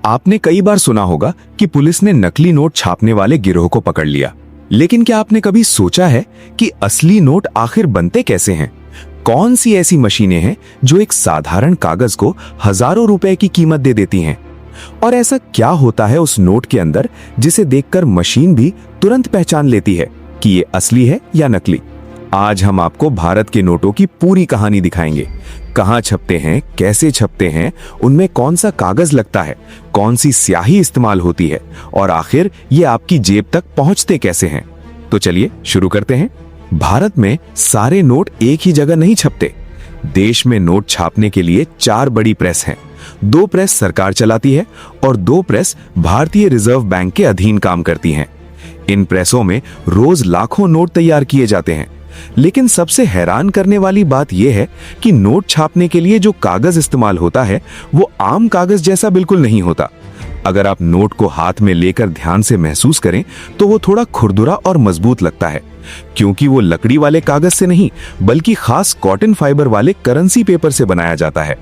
आपने कई बार सुना होगा कि पुलिस ने नकली नोट छापने वाले गिरोह को पकड़ लिया, लेकिन क्या आपने कभी सोचा है कि असली नोट आखिर बनते कैसे हैं? कौन सी ऐसी मशीनें हैं जो एक साधारण कागज को हजारों रुपए की कीमत दे देती हैं? और ऐसा क्या होता है उस नोट के अंदर जिसे देखकर मशीन भी तुरंत पहचान लेती है कि ये असली है या नकली? आज हम आपको भारत के नोटों की पूरी कहानी दिखाएंगे। कहां छपते हैं, कैसे छपते हैं, उनमें कौन सा कागज लगता है, कौन सी स्याही इस्तेमाल होती है और आखिर ये आपकी जेब तक पहुंचते कैसे हैं। तो चलिए शुरू करते हैं। भारत में सारे नोट एक ही जगह नहीं छपते। देश में नोट छापने के लिए 4 बड़ी प्रेस हैं। 2 प्रेस सरकार चलाती है और 2 प्रेस भारतीय रिजर्व बैंक के अधीन काम करती हैं। इन प्रेसों में रोज लाखों नोट तैयार किए जाते हैं। लेकिन सबसे हैरान करने वाली बात यह है कि नोट छापने के लिए जो कागज इस्तेमाल होता है वो आम कागज जैसा बिल्कुल नहीं होता। अगर आप नोट को हाथ में लेकर ध्यान से महसूस करें तो वो थोड़ा खुरदुरा और मजबूत लगता है, क्योंकि वो लकड़ी वाले कागज से नहीं बल्कि खास कॉटन फाइबर वाले करेंसी पेपर से बनाया जाता है।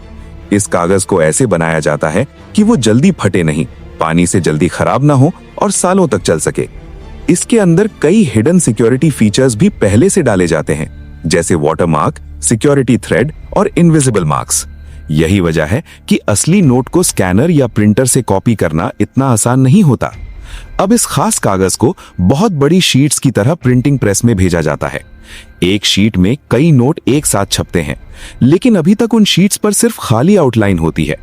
इस कागज को ऐसे बनाया जाता है कि वो जल्दी फटे नहीं, पानी से जल्दी खराब ना हो और सालों तक चल सके। इसके अंदर कई हिडन सिक्योरिटी फीचर्स भी पहले से डाले जाते हैं, जैसे वाटरमार्क, सिक्योरिटी थ्रेड और इनविजिबल मार्क्स। यही वजह है कि असली नोट को स्कैनर या प्रिंटर से कॉपी करना इतना आसान नहीं होता। अब इस खास कागज को बहुत बड़ी शीट्स की तरह प्रिंटिंग प्रेस में भेजा जाता है। एक शीट में कई नोट एक साथ छपते हैं, लेकिन अभी तक उन शीट्स पर सिर्फ खाली आउटलाइन होती है।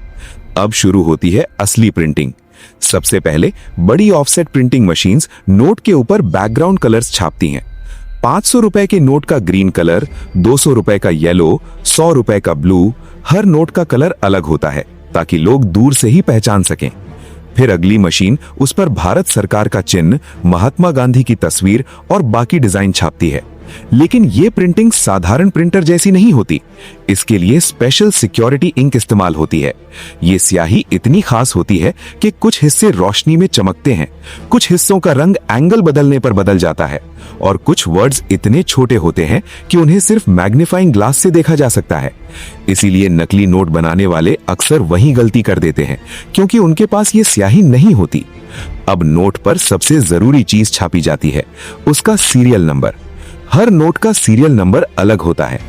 अब शुरू होती है असली प्रिंटिंग। सबसे पहले बड़ी ऑफसेट प्रिंटिंग मशीन्स नोट के ऊपर बैकग्राउंड कलर्स छापती हैं। 500 रुपए के नोट का ग्रीन कलर, 200 रुपए का येलो, 100 रुपए का ब्लू, हर नोट का कलर अलग होता है ताकि लोग दूर से ही पहचान सकें। फिर अगली मशीन उस पर भारत सरकार का चिन्ह, महात्मा गांधी की तस्वीर और बाकी डिजाइन छापती है। लेकिन ये प्रिंटिंग साधारण प्रिंटर जैसी नहीं होती। इसके लिए स्पेशल सिक्योरिटी इंक इस्तेमाल होती है। ये स्याही इतनी खास होती है कि कुछ हिस्से रोशनी में चमकते हैं, कुछ हिस्सों का रंग एंगल बदलने पर बदल जाता है और कुछ वर्ड्स इतने छोटे होते हैं कि उन्हें सिर्फ मैग्नीफाइंग ग्लास से देखा जा सकता है। इसीलिए नकली नोट बनाने वाले अक्सर वही गलती कर देते हैं, क्योंकि उनके पास ये स्याही नहीं होती। अब नोट पर सबसे जरूरी चीज छापी जाती है, उसका सीरियल नंबर। हर नोट का सीरियल नंबर अलग होता है।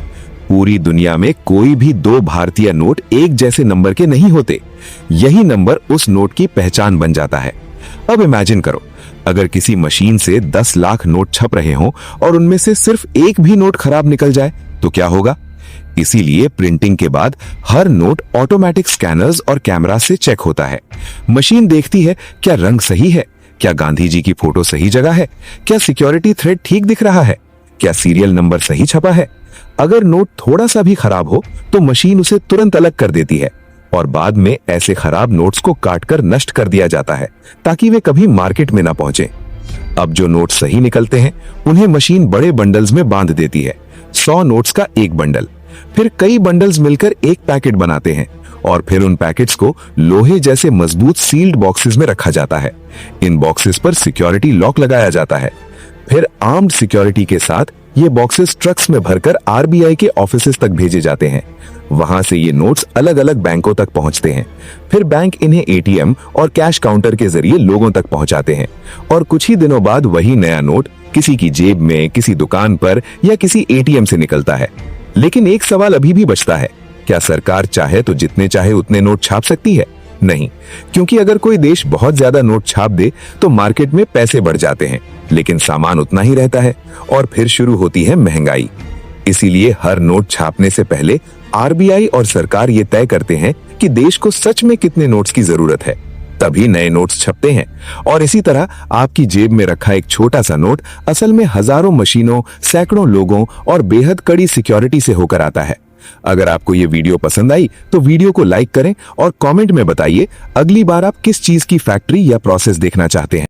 पूरी दुनिया में कोई भी 2 भारतीय नोट एक जैसे नंबर के नहीं होते। यही नंबर उस नोट की पहचान बन जाता है। अब इमेजिन करो, अगर किसी मशीन से 10 लाख नोट छप रहे हों और उनमें से सिर्फ एक भी नोट खराब निकल जाए तो क्या होगा? इसीलिए प्रिंटिंग के बाद हर नोट ऑटोमेटिक स्कैनर्स और कैमरा से चेक होता है। मशीन देखती है क्या रंग सही है, क्या गांधी जी की फोटो सही जगह है, क्या सिक्योरिटी थ्रेड ठीक दिख रहा है, क्या सीरियल नंबर सही छपा है। अगर नोट थोड़ा सा भी खराब हो तो मशीन उसे तुरंत अलग कर देती है और बाद में ऐसे खराब नोट्स को काटकर नष्ट कर दिया जाता है ताकि वे कभी मार्केट में ना पहुंचे। अब जो नोट सही निकलते हैं उन्हें मशीन बड़े बंडल्स में बांध देती है। 100 नोट्स का एक बंडल, फिर कई बंडल्स मिलकर एक पैकेट बनाते हैं और फिर उन पैकेट्स को लोहे जैसे मजबूत सील्ड बॉक्सेस में रखा जाता है। इन बॉक्सेस पर सिक्योरिटी लॉक लगाया जाता है। फिर आर्म्ड सिक्योरिटी के साथ ये बॉक्सेस ट्रक्स में भरकर आरबीआई के ऑफिसेस तक भेजे जाते हैं। वहां से ये नोट्स अलग अलग बैंकों तक पहुंचते हैं। फिर बैंक इन्हें एटीएम और कैश काउंटर के जरिए लोगों तक पहुंचाते हैं और कुछ ही दिनों बाद वही नया नोट किसी की जेब में, किसी दुकान पर या किसी एटीएम से निकलता है। लेकिन एक सवाल अभी भी बचता है, क्या सरकार चाहे तो जितने चाहे उतने नोट छाप सकती है? नहीं, क्योंकि अगर कोई देश बहुत ज्यादा नोट छाप दे तो मार्केट में पैसे बढ़ जाते हैं, लेकिन सामान उतना ही रहता है और फिर शुरू होती है महंगाई। इसीलिए हर नोट छापने से पहले आरबीआई और सरकार ये तय करते हैं कि देश को सच में कितने नोट्स की जरूरत है, तभी नए नोट्स छपते हैं। और इसी तरह आपकी जेब में रखा एक छोटा सा नोट असल में हजारों मशीनों, सैकड़ों लोगों और बेहद कड़ी सिक्योरिटी से होकर आता है। अगर आपको ये वीडियो पसंद आई तो वीडियो को लाइक करें और कमेंट में बताइए अगली बार आप किस चीज की फैक्ट्री या प्रोसेस देखना चाहते हैं।